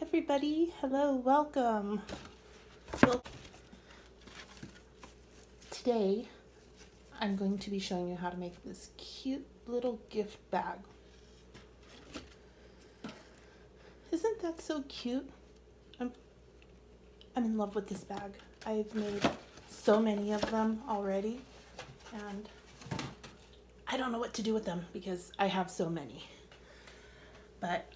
everybody. Hello, welcome. Today, I'm going to be showing you how to make this cute little gift bag. Isn't that so cute? I'm in love with this bag. I've made so many of them already, and I don't know what to do with them because I have so many. But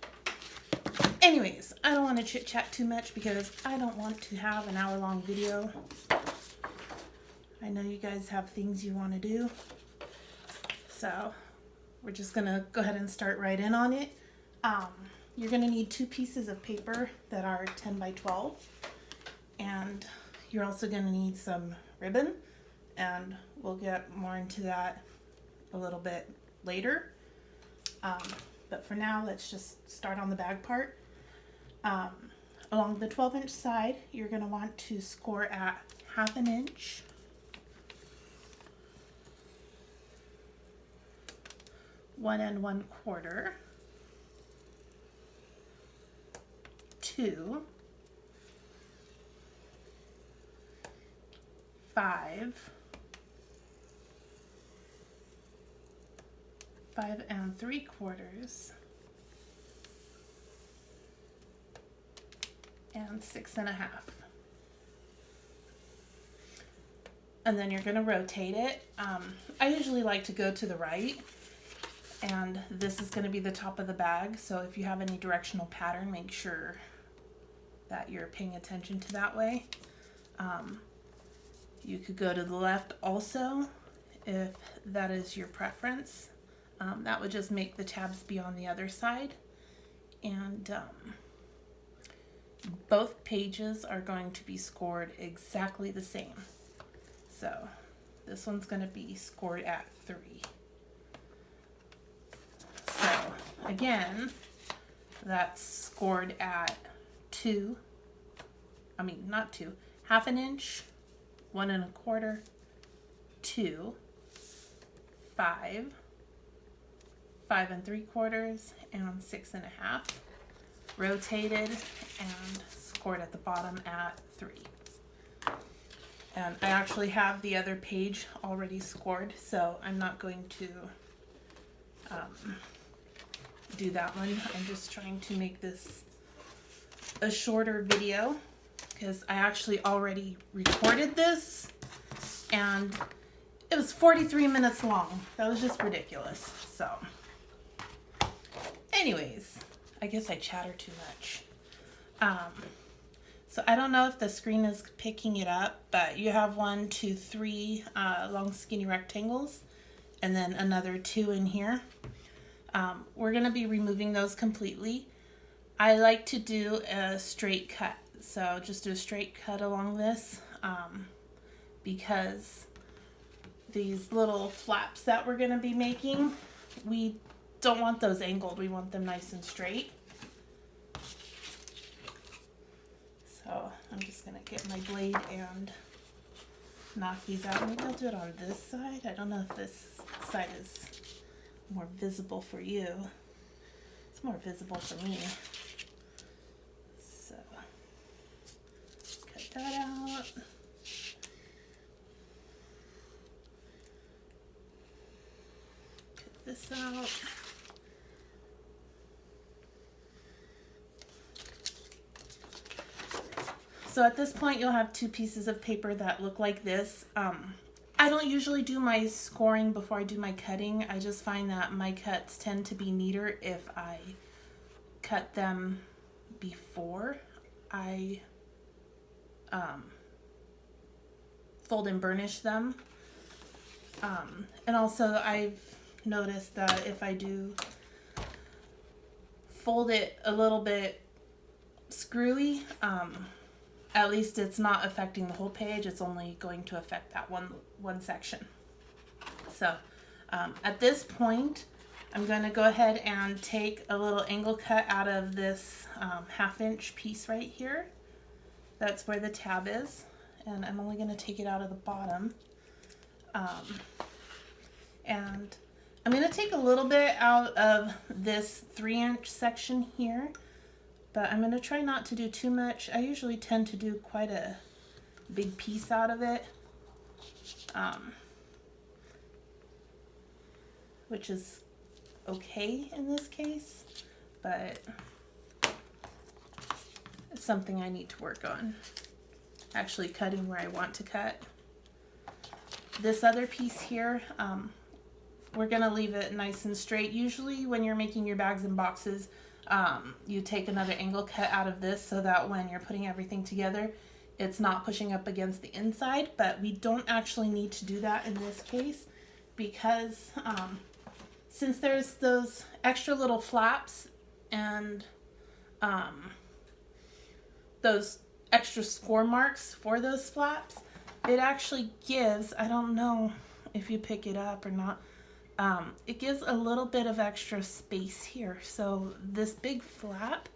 anyways, I don't want to chit chat too much because I don't want to have an hour-long video. I know you guys have things you want to do, so we're just gonna go ahead and start right in on it. You're gonna need 2 pieces of paper that are 10 by 12, and you're also gonna need some ribbon, and we'll get more into that a little bit later. But for now, let's just start on the bag part. Along the 12-inch side, you're gonna want to score at 1/2 inch. 1 1/4, 2, 5, 5 3/4, and 6 1/2. And then you're going to rotate it. I usually like to go to the right, and this is going to be the top of the bag, so if you have any directional pattern, make sure that you're paying attention to that way. You could go to the left also if that is your preference. That would just make the tabs be on the other side, and both pages are going to be scored exactly the same. So this one's going to be scored at 3. So again, that's scored at 2, not 2, 1/2 inch, 1 1/4, 2, 5, 5 3/4, and 6 1/2. Rotated and scored at the bottom at 3. And I actually have the other page already scored, so I'm not going to do that one. I'm just trying to make this a shorter video because I actually already recorded this and it was 43 minutes long. That was just ridiculous. So anyways, I guess I chatter too much. So I don't know if the screen is picking it up, but you have 1, 2, 3 long skinny rectangles and then another 2 in here. We're going to be removing those completely. I like to do a straight cut, so just do a straight cut along this because these little flaps that we're going to be making, we don't want those angled, we want them nice and straight. So I'm just going to get my blade and knock these out. Maybe I'll do it on this side. I don't know if this side is more visible for you. It's more visible for me. So cut that out. Cut this out. So at this point, you'll have 2 pieces of paper that look like this. I don't usually do my scoring before I do my cutting. I just find that my cuts tend to be neater if I cut them before I fold and burnish them. And also I've noticed that if I do fold it a little bit screwy, at least it's not affecting the whole page. It's only going to affect that one section. So at this point, I'm going to go ahead and take a little angle cut out of this 1/2 inch piece right here. That's where the tab is. And I'm only going to take it out of the bottom. And I'm going to take a little bit out of this 3-inch section here. but I'm going to try not to do too much. I usually tend to do quite a big piece out of it, which is okay in this case, but it's something I need to work on. Actually cutting where I want to cut. This other piece here, we're going to leave it nice and straight. Usually when you're making your bags and boxes, you take another angle cut out of this so that when you're putting everything together, it's not pushing up against the inside, but we don't actually need to do that in this case because since there's those extra little flaps and those extra score marks for those flaps, it actually gives, I don't know if you pick it up or not, it gives a little bit of extra space here. So this big flap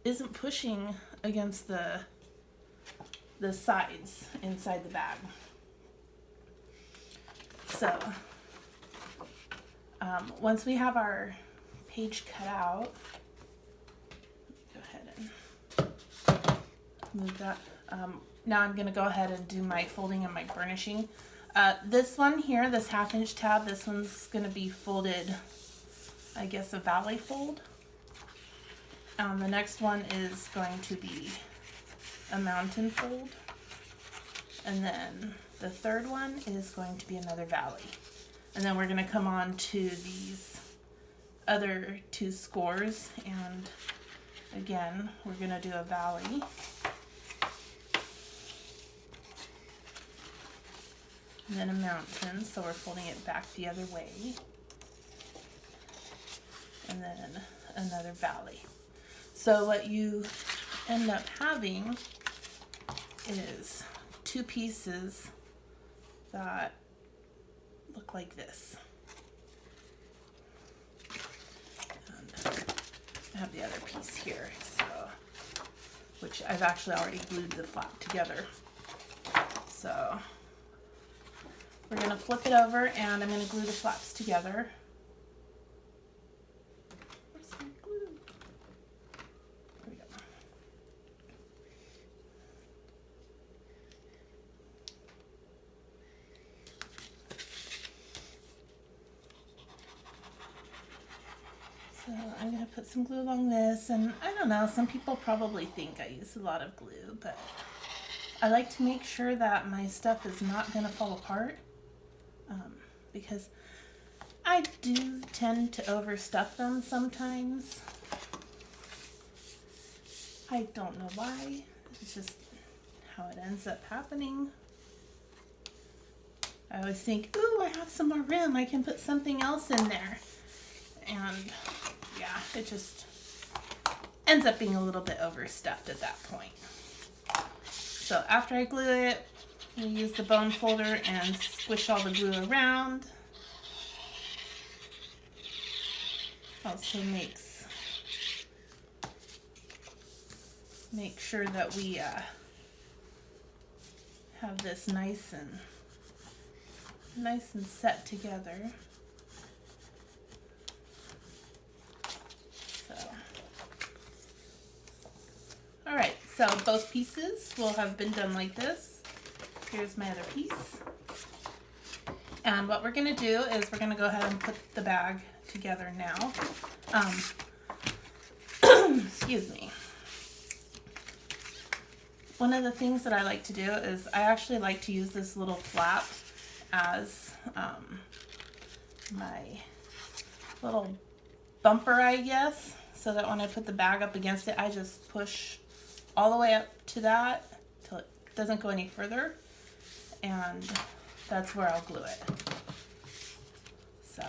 isn't pushing against the sides inside the bag. So once we have our page cut out, go ahead and move that. Now I'm going to go ahead and do my folding and my burnishing. This one here, this 1/2 inch tab, this one's going to be folded, I guess, a valley fold. The next one is going to be a mountain fold. And then the third one is going to be another valley. And then we're going to come on to these other 2 scores. And again, we're going to do a valley. And then a mountain, so we're folding it back the other way. And then another valley. So what you end up having is 2 pieces that look like this. And I have the other piece here, so, which I've actually already glued the flap together. So we're going to flip it over and I'm going to glue the flaps together. Where's my glue? There we go. So I'm going to put some glue along this, and I don't know, some people probably think I use a lot of glue, but I like to make sure that my stuff is not going to fall apart. Because I do tend to overstuff them sometimes. I don't know why. It's just how it ends up happening. I always think, ooh, I have some more room. I can put something else in there. And yeah, it just ends up being a little bit overstuffed at that point. So after I glue it, I use the bone folder and squish all the glue around. Also make sure that we have this nice and set together. So, all right, so both pieces will have been done like this. Here's my other piece. And what we're going to do is we're going to go ahead and put the bag together now. Excuse me. One of the things that I like to do is I actually like to use this little flap as my little bumper, I guess, so that when I put the bag up against it, I just push all the way up to that till it doesn't go any further. And that's where I'll glue it. So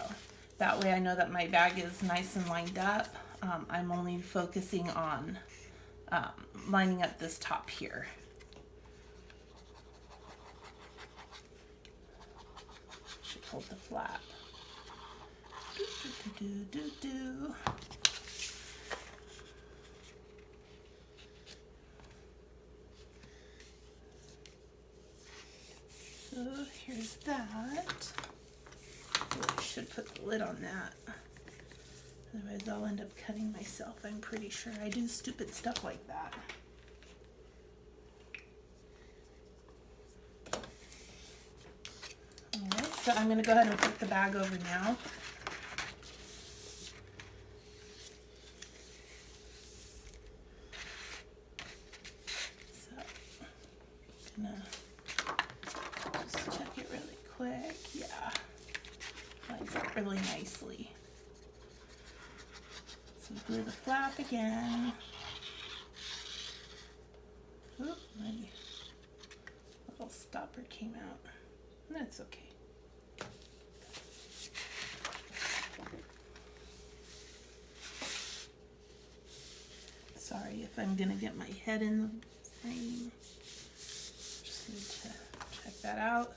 that way I know that my bag is nice and lined up. I'm only focusing on lining up this top here. Should hold the flap. Do. So here's that. I should put the lid on that Otherwise I'll end up cutting myself. I'm pretty sure I do stupid stuff like that. Alright, so I'm going to go ahead and flip the bag over now. So, I'm going to just check it really quick. Yeah, lines up really nicely. So glue the flap again. Oop, my little stopper came out. That's okay. Sorry if I'm gonna get my head in the frame. Just need to check that out.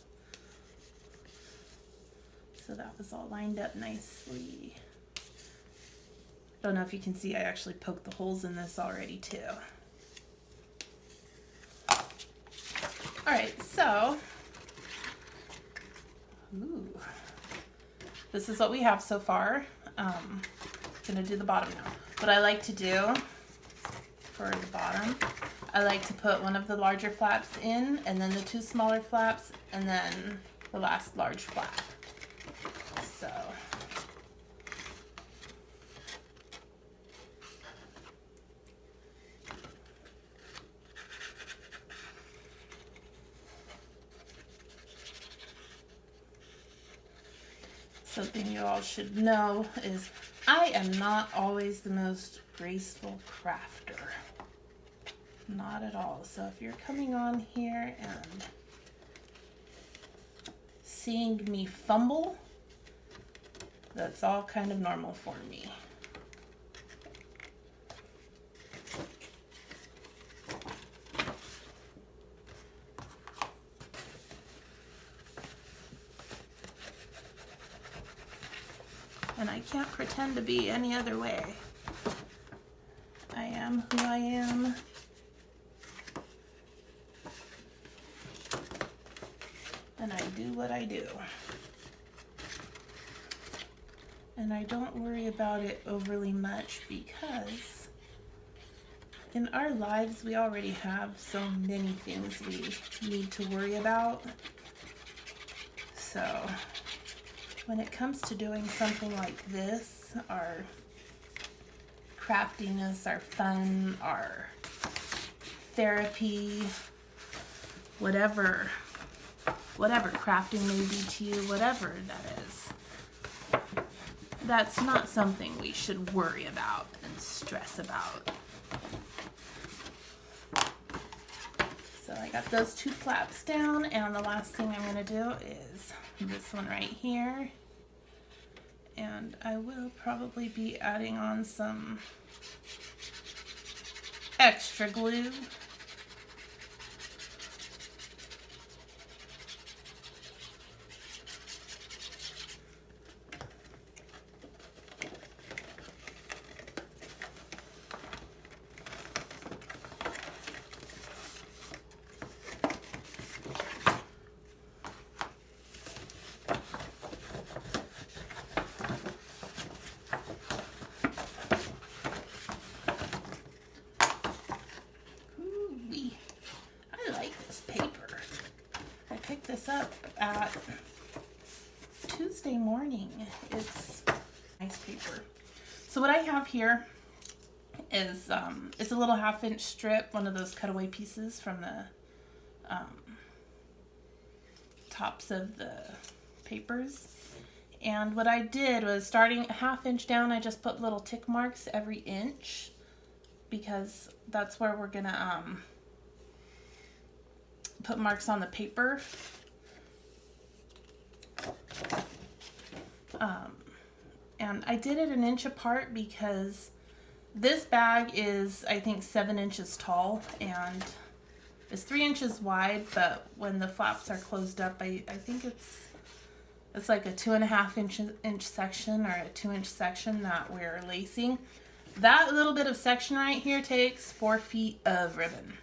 So that was all lined up nicely. Don't know if you can see, I actually poked the holes in this already too. Alright, so this is what we have so far. Gonna do the bottom now. What I like to do for the bottom, I like to put one of the larger flaps in, and then the two smaller flaps, and then the last large flap. Something you all should know is I am not always the most graceful crafter. Not at all. So if you're coming on here and seeing me fumble, that's all kind of normal for me. And I can't pretend to be any other way. I am who I am. And I do what I do. And I don't worry about it overly much because in our lives we already have so many things we need to worry about. So when it comes to doing something like this, our craftiness, our fun, our therapy, whatever crafting may be to you, whatever that is, that's not something we should worry about and stress about. So I got those two flaps down, and the last thing I'm going to do is this one right here. And I will probably be adding on some extra glue. This up at Tuesday morning. It's nice paper. So what I have here is it's a little 1/2-inch strip, one of those cutaway pieces from the tops of the papers. And what I did was, starting a 1/2 inch down, I just put little tick marks every inch because that's where we're gonna put marks on the paper. And I did it 1 inch apart because this bag is, I think, 7 inches tall and it's 3 inches wide, but when the flaps are closed up, I think it's like a 2.5 inch section or a 2-inch section that we're lacing. That little bit of section right here takes 4 feet of ribbon.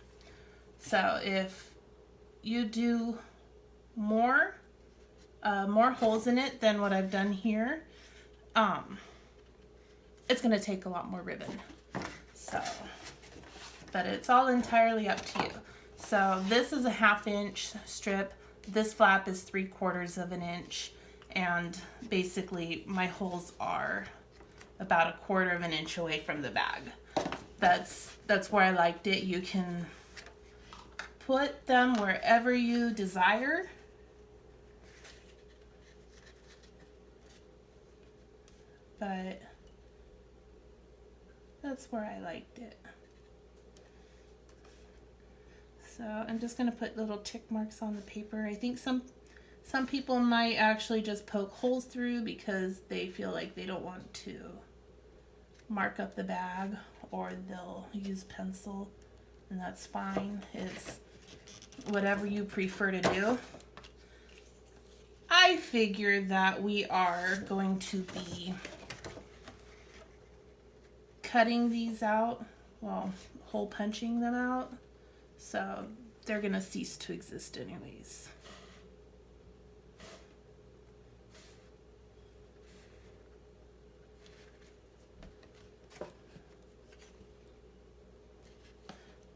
So if you do more holes in it than what I've done here, it's going to take a lot more ribbon. So, but it's all entirely up to you. So this is a 1/2 inch strip. This flap is 3/4 of an inch. And basically my holes are about 1/4 of an inch away from the bag. That's where I liked it. You can put them wherever you desire. But that's where I liked it. So I'm just going to put little tick marks on the paper. I think some people might actually just poke holes through because they feel like they don't want to mark up the bag, or they'll use pencil, and that's fine. It's whatever you prefer to do. I figure that we are going to be cutting these out, well, hole punching them out, so they're gonna cease to exist anyways.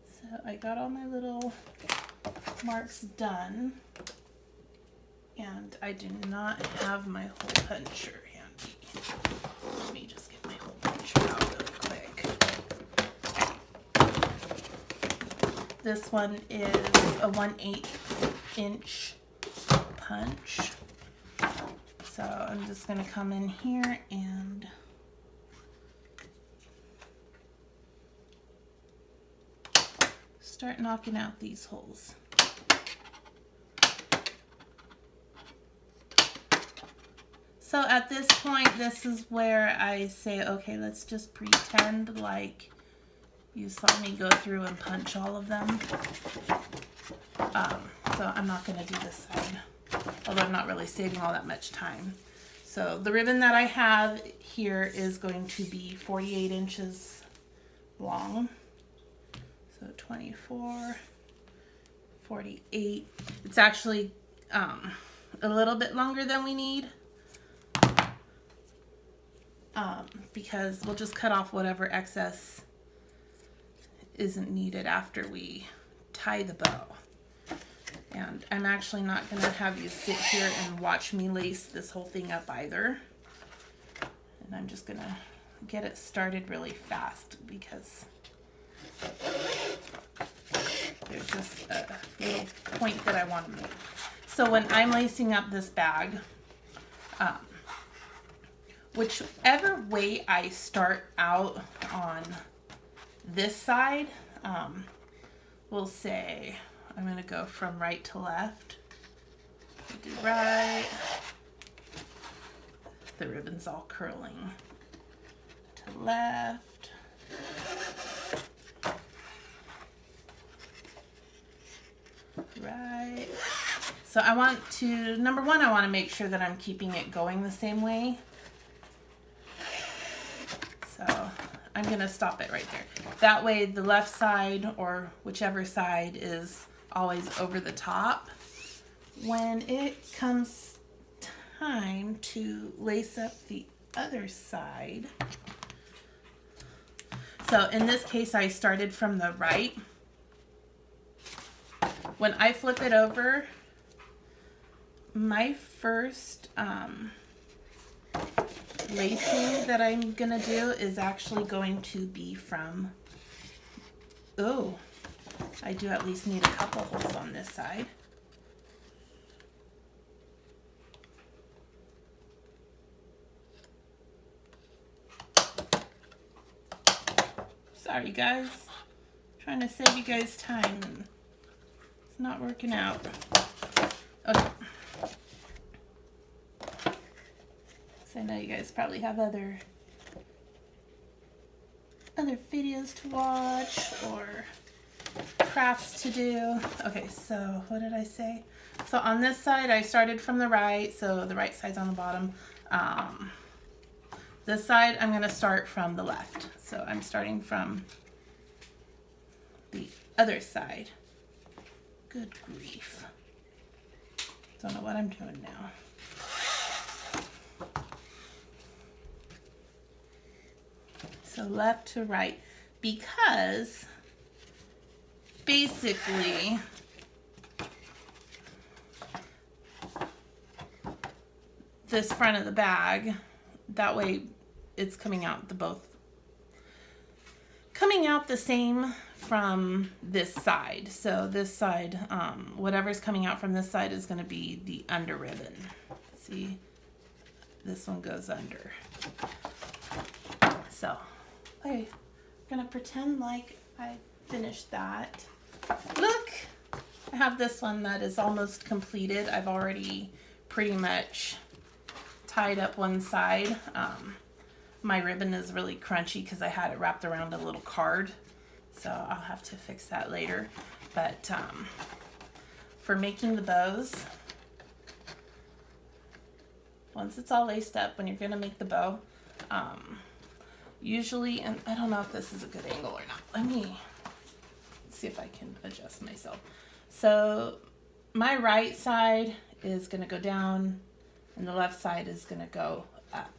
So I got all my little marks done, and I do not have my hole puncher handy. Let me just get my hole puncher out really quick. This one is a 1/8 inch punch. So I'm just going to come in here and start knocking out these holes. So at this point, this is where I say, okay, let's just pretend like you saw me go through and punch all of them. So I'm not going to do this side, although I'm not really saving all that much time. So the ribbon that I have here is going to be 48 inches long. So 24, 48. It's actually a little bit longer than we need. Because we'll just cut off whatever excess isn't needed after we tie the bow. And I'm actually not going to have you sit here and watch me lace this whole thing up either. And I'm just going to get it started really fast because there's just a little point that I want to make. So when I'm lacing up this bag, whichever way I start out on this side, we'll say I'm going to go from right to left. Do right. The ribbon's all curling. To left. Right. So I want to, number one, I want to make sure that I'm keeping it going the same way. So I'm going to stop it right there. That way the left side, or whichever side, is always over the top. When it comes time to lace up the other side, so in this case I started from the right. When I flip it over, my first lacing that I'm gonna do is actually going to be from, oh, I do at least need a couple holes on this side. Sorry guys, trying to save you guys time and it's not working out. Okay. So I know you guys probably have other videos to watch or crafts to do. Okay, so what did I say? So on this side, I started from the right, so the right side's on the bottom. This side, I'm going to start from the left. So I'm starting from the other side. Good grief. Don't know what I'm doing now. So left to right, because basically this front of the bag, that way it's coming out coming out the same from this side. So this side, whatever's coming out from this side is going to be the under ribbon. See, this one goes under. So I'm going to pretend like I finished that. Look, I have this one that is almost completed. I've already pretty much tied up one side. My ribbon is really crunchy because I had it wrapped around a little card, so I'll have to fix that later. But for making the bows, once it's all laced up, when you're going to make the bow, usually, and I don't know if this is a good angle or not. Let me see if I can adjust myself. So my right side is going to go down and the left side is going to go up.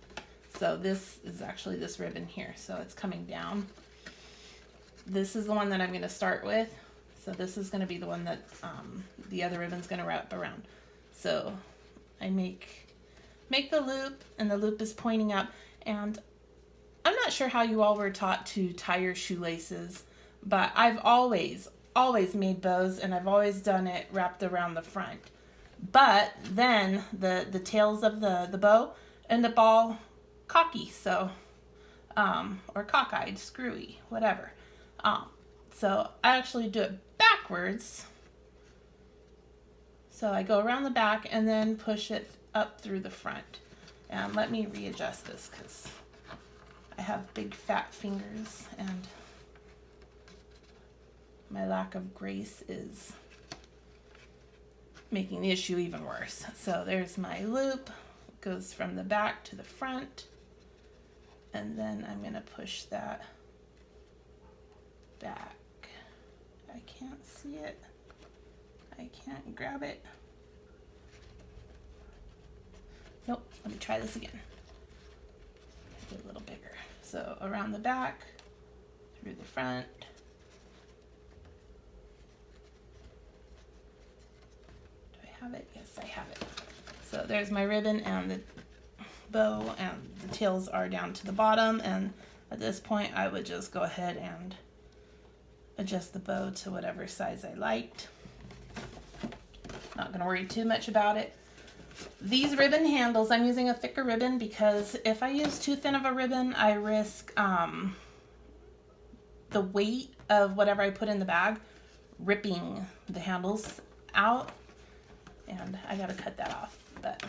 So this is actually this ribbon here. So it's coming down. This is the one that I'm going to start with. So this is going to be the one that the other ribbon's going to wrap around. So I make the loop, and the loop is pointing up. And I'm not sure how you all were taught to tie your shoelaces, but I've always made bows, and I've always done it wrapped around the front. But then the tails of the bow end up all cocky, so or cockeyed, screwy, whatever. So I actually do it backwards. So I go around the back and then push it up through the front. And let me readjust this because I have big fat fingers and my lack of grace is making the issue even worse. So there's my loop, goes from the back to the front, and then I'm going to push that back. I can't see it. I can't grab it. Nope, let me try this again. Get a little bigger. So around the back, through the front. Do I have it? Yes, I have it. So there's my ribbon and the bow, and the tails are down to the bottom, and at this point I would just go ahead and adjust the bow to whatever size I liked. Not going to worry too much about it. These ribbon handles, I'm using a thicker ribbon because if I use too thin of a ribbon, I risk the weight of whatever I put in the bag ripping the handles out, and I got to cut that off. But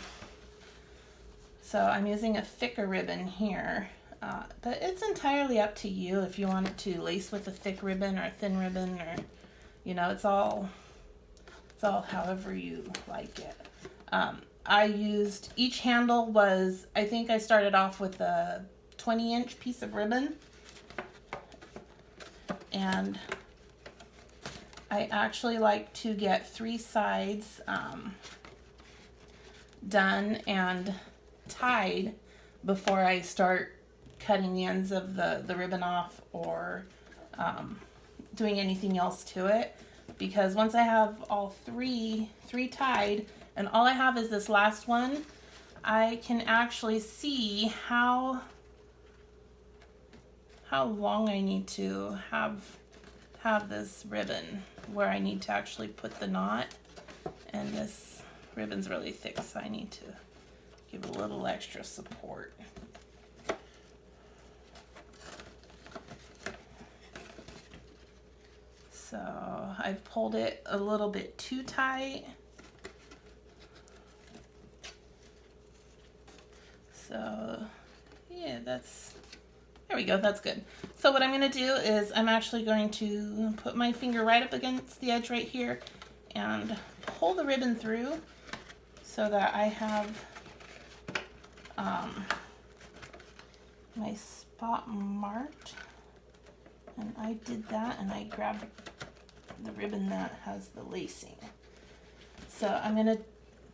so I'm using a thicker ribbon here, but it's entirely up to you if you want it to lace with a thick ribbon or a thin ribbon, or it's all however you like it. I used, each handle was, I think I started off with a 20-inch piece of ribbon, and I actually like to get 3 sides done and tied before I start cutting the ends of the ribbon off or doing anything else to it, because once I have all three tied and all I have is this last one, I can actually see how long I need to have this ribbon, where I need to actually put the knot, and this ribbon's really thick, so I need to give a little extra support. So I've pulled it a little bit too tight. So yeah, there we go, that's good. So what I'm going to do is I'm actually going to put my finger right up against the edge right here and pull the ribbon through so that I have my spot marked. And I did that, and I grabbed the ribbon that has the lacing. So I'm going to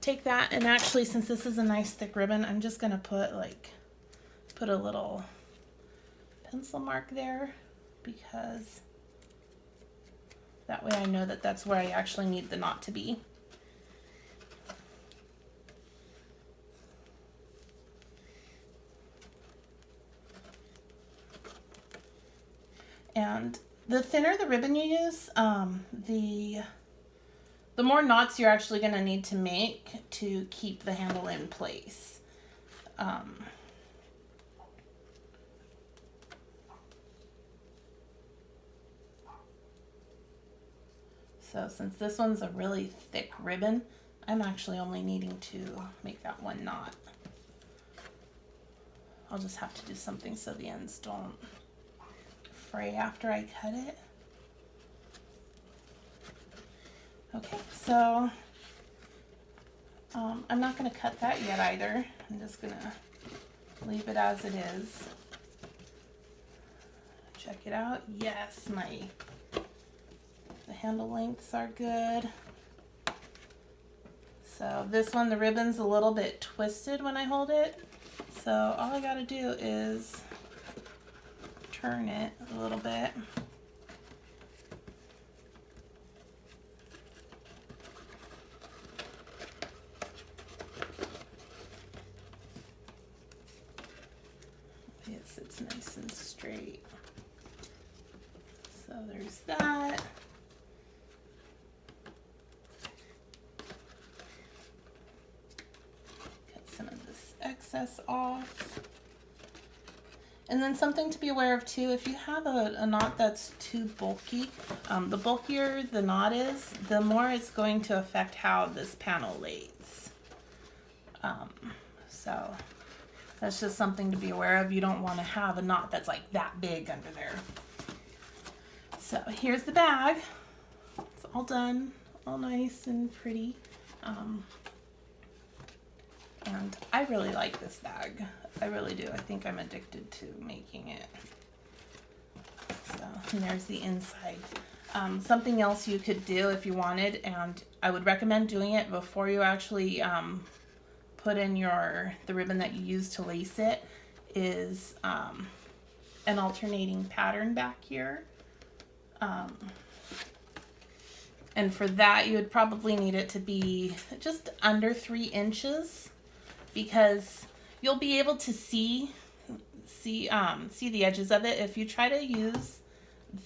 take that, and actually, since this is a nice thick ribbon, I'm just going to put a little pencil mark there, because that way I know that that's where I actually need the knot to be. And the thinner the ribbon you use, the more knots you're actually going to need to make to keep the handle in place. So since this one's a really thick ribbon, I'm actually only needing to make that one knot. I'll just have to do something so the ends don't fray after I cut it. Okay, so I'm not going to cut that yet either. I'm just going to leave it as it is. Check it out. Yes, the handle lengths are good. So this one, the ribbon's a little bit twisted when I hold it. So all I got to do is turn it a little bit. It sits nice and straight. So there's that. Cut some of this excess off. And then something to be aware of too, if you have a knot that's too bulky, the bulkier the knot is, the more it's going to affect how this panel lays. So that's just something to be aware of. You don't want to have a knot that's like that big under there. So here's the bag. It's all done, all nice and pretty. And I really like this bag. I really do. I think I'm addicted to making it. So, and there's the inside. Something else you could do if you wanted, and I would recommend doing it before you actually put in the ribbon that you use to lace it, is an alternating pattern back here. And for that, you would probably need it to be just under 3 inches, because you'll be able to see the edges of it. If you try to use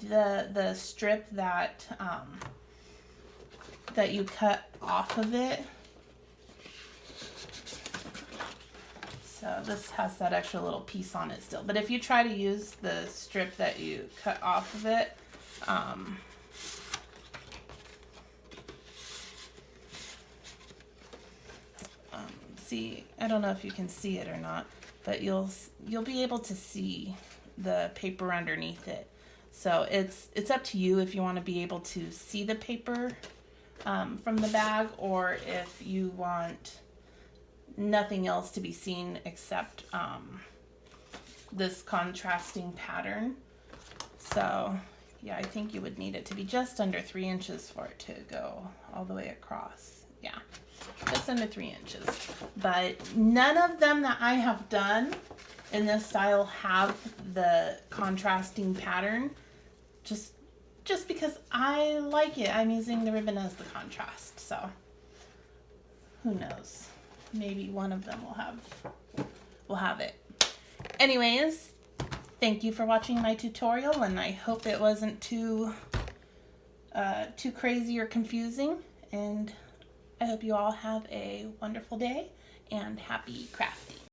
the strip that you cut off of it, so this has that extra little piece on it still. But if you try to use the strip that you cut off of it, see, I don't know if you can see it or not, but you'll be able to see the paper underneath it. So it's up to you if you want to be able to see the paper from the bag, or if you want nothing else to be seen except this contrasting pattern. So yeah, I think you would need it to be just under 3 inches for it to go all the way across. Yeah, just under 3 inches. But none of them that I have done in this style have the contrasting pattern, just because I like it. I'm using the ribbon as the contrast, so who knows? Maybe one of them will have it. Anyways, thank you for watching my tutorial, and I hope it wasn't too crazy or confusing, and I hope you all have a wonderful day and happy crafting.